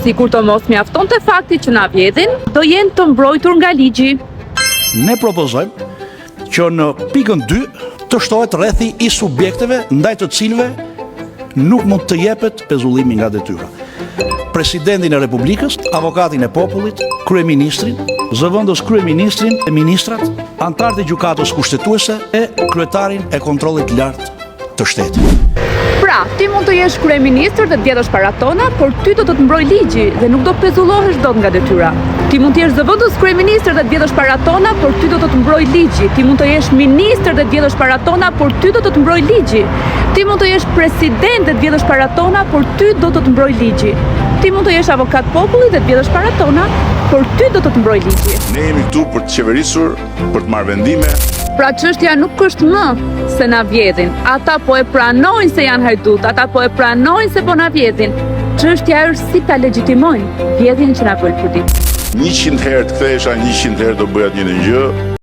sikur të mos mjaftonte fakti që na vjedhin, do jenë të mbrojtur nga ligji. Ne propozojmë që në pikën 2 të shtohet rrethi i subjekteve ndaj të cilëve nuk mund të jepet pezullimi nga detyra. Presidentin e Republikës, avokatin e popullit, kryeministrin, zëvendës kryeministrin e ministrat, antarët e gjykatës kushtetuese e kryetarin e kontrollit lartë të shtetit. Pra, ti mund të jesh kryeministër dhe të vjedhësh para tona, por ty do të të mbroj ligji dhe nuk do të pezullohesh dot nga detyra. Ti mund të jesh zëvendës kryeministër dhe të vjedhësh para tona, por ty do të të mbroj ligji. Ti mund të jesh ministër dhe të vjedhësh para tona, por ty do të të mbroj ligji. Ti mund të jesh president dhe të vjedhësh para tona, por ty do të të mbroj ligji. Ti mund të jesh avokat populli dhe të vjedhësh para tona, por ty do të të mbroj ligji. Ne jemi këtu për të qeverisur, për të marrë vendime. Pra çështja nuk është më se na vjedhin. Ata po e pranojnë se janë hajdut, ata po e pranojnë se po na vjedhin. Çështja është si ta legjitimojnë vjedhjen që na bëjnë për ditë. 100 herë të kthehesha, 100 herë do bëja një gjë.